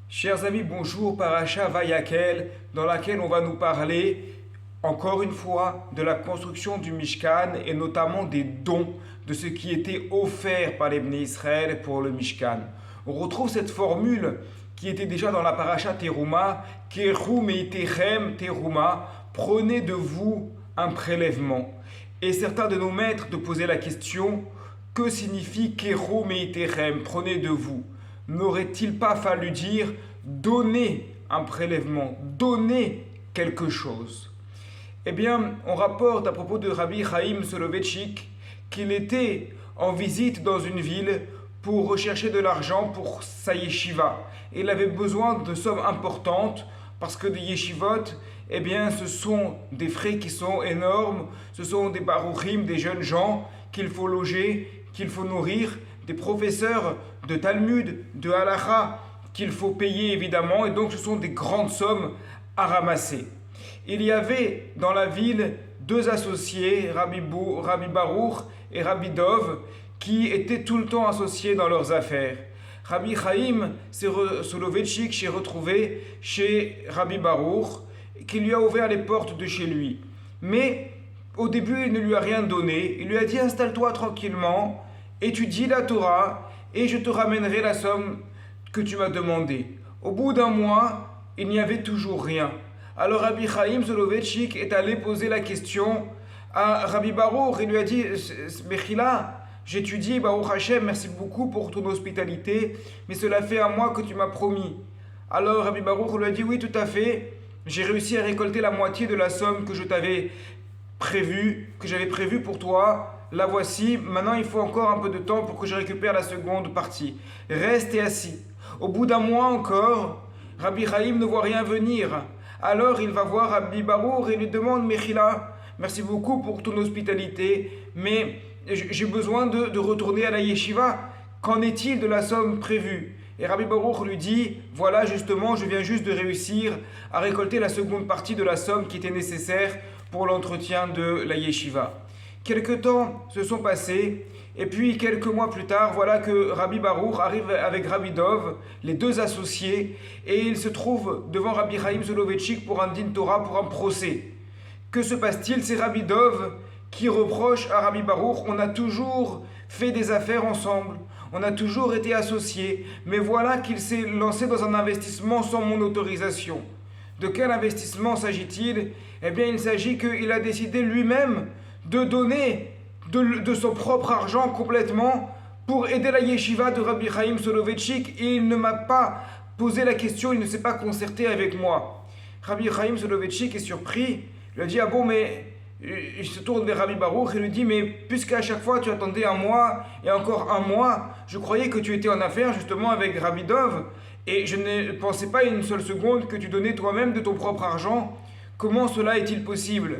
Chers amis, bonjour, Paracha Vayakel, dans laquelle on va nous parler, encore une fois, de la construction du Mishkan et notamment des dons, de ce qui était offert par les Bnei Israël pour le Mishkan. On retrouve cette formule qui était déjà dans la Paracha Teruma, Keru meitechem teruma, prenez de vous un prélèvement. Et certains de nos maîtres de poser la question, que signifie Keru meitechem, prenez de vous? N'aurait-il pas fallu dire donner un prélèvement, donner quelque chose? Eh bien, on rapporte à propos de Rabbi Chaim Soloveitchik qu'il était en visite dans une ville pour rechercher de l'argent pour sa yeshiva. Et il avait besoin de sommes importantes parce que des yeshivot, eh bien, ce sont des frais qui sont énormes, ce sont des baruchim, des jeunes gens qu'il faut loger, qu'il faut nourrir, des professeurs de Talmud, de Halacha, qu'il faut payer évidemment, et donc ce sont des grandes sommes à ramasser. Il y avait dans la ville deux associés, Rabbi Baruch et Rabbi Dov, qui étaient tout le temps associés dans leurs affaires. Rabbi Chaim Soloveitchik s'est retrouvé chez Rabbi Baruch, qui lui a ouvert les portes de chez lui. Mais au début, il ne lui a rien donné. Il lui a dit: installe-toi tranquillement, étudie la Torah, et je te ramènerai la somme que tu m'as demandée. Au bout d'un mois, il n'y avait toujours rien. Alors Rabbi Chaim Soloveitchik est allé poser la question à Rabbi Baruch. Il lui a dit: Mechila, j'étudie, Baruch Hashem, merci beaucoup pour ton hospitalité, mais cela fait un mois que tu m'as promis. Alors Rabbi Baruch lui a dit: oui, tout à fait, j'ai réussi à récolter la moitié de la somme que j'avais prévue pour toi. La voici, maintenant il faut encore un peu de temps pour que je récupère la seconde partie. Reste assis. Au bout d'un mois encore, Rabbi Chaim ne voit rien venir. Alors il va voir Rabbi Baruch et lui demande: Mechila, merci beaucoup pour ton hospitalité, mais j'ai besoin de retourner à la yeshiva. Qu'en est-il de la somme prévue? Et Rabbi Baruch lui dit: voilà, justement, je viens juste de réussir à récolter la seconde partie de la somme qui était nécessaire pour l'entretien de la yeshiva. Quelques temps se sont passés, et puis quelques mois plus tard, voilà que Rabbi Baruch arrive avec Rabbi Dov, les deux associés, et ils se trouvent devant Rabbi Chaim Soloveitchik pour un din Torah, pour un procès. Que se passe-t-il? C'est Rabbi Dov qui reproche à Rabbi Baruch: on a toujours fait des affaires ensemble, on a toujours été associés, mais voilà qu'il s'est lancé dans un investissement sans mon autorisation. De quel investissement s'agit-il? Eh bien, il s'agit qu'il a décidé lui-même de donner de son propre argent complètement pour aider la yeshiva de Rabbi Chaim Soloveitchik, et il ne m'a pas posé la question, il ne s'est pas concerté avec moi. Rabbi Chaim Soloveitchik est surpris, il a dit: ah bon, mais il se tourne vers Rabbi Baruch et lui dit: mais puisqu'à chaque fois tu attendais un mois et encore un mois, je croyais que tu étais en affaire justement avec Rabbi Dov, et je ne pensais pas une seule seconde que tu donnais toi-même de ton propre argent. Comment cela est-il possible?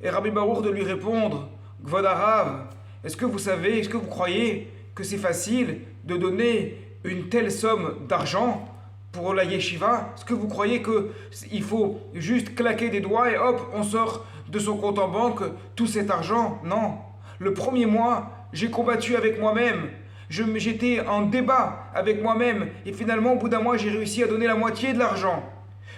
Et Rabbi Baruch de lui répondre: Kvod Harav, est-ce que vous savez, est-ce que vous croyez que c'est facile de donner une telle somme d'argent pour la yeshiva? Est-ce que vous croyez qu'il faut juste claquer des doigts et hop, on sort de son compte en banque tout cet argent? Non. Le premier mois, j'ai combattu avec moi-même. J'étais en débat avec moi-même, et finalement, au bout d'un mois, j'ai réussi à donner la moitié de l'argent.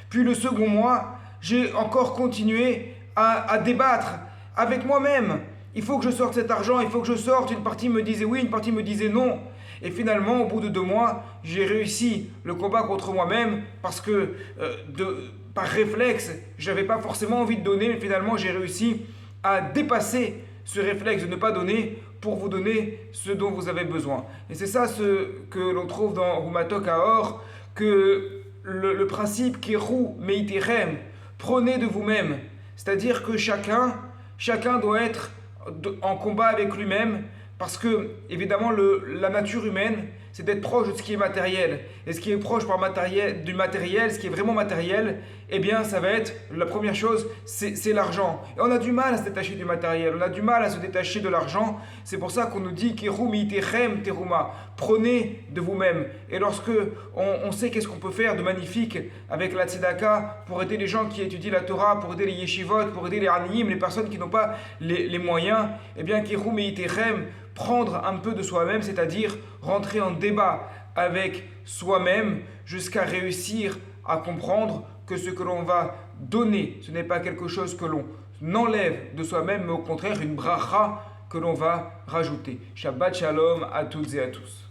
Puis le second mois, j'ai encore continué à débattre avec moi-même. Il faut que je sorte cet argent, il faut que je sorte. Une partie me disait oui, une partie me disait non. Et finalement, au bout de 2 mois, j'ai réussi le combat contre moi-même parce que par réflexe, j'avais pas forcément envie de donner, mais finalement, j'ai réussi à dépasser ce réflexe de ne pas donner pour vous donner ce dont vous avez besoin. Et c'est ça ce que l'on trouve dans Rumatok Haor, que le principe Keru meitechem, prenez de vous-même. C'est-à-dire que chacun doit être en combat avec lui-même, parce que, évidemment, la nature humaine, c'est d'être proche de ce qui est matériel. Et ce qui est proche du matériel, ce qui est vraiment matériel, eh bien, ça va être, la première chose, c'est l'argent. Et on a du mal à se détacher du matériel, on a du mal à se détacher de l'argent. C'est pour ça qu'on nous dit Keru meitechem teruma, prenez de vous-même. Et lorsque on sait qu'est-ce qu'on peut faire de magnifique avec la tzedaka pour aider les gens qui étudient la Torah, pour aider les yeshivot, pour aider les aniyim, les personnes qui n'ont pas les moyens, eh bien, Keru meitechem, prendre un peu de soi-même, c'est-à-dire rentrer en débat avec soi-même jusqu'à réussir à comprendre que ce que l'on va donner, ce n'est pas quelque chose que l'on enlève de soi-même, mais au contraire une bracha que l'on va rajouter. Shabbat Shalom à toutes et à tous.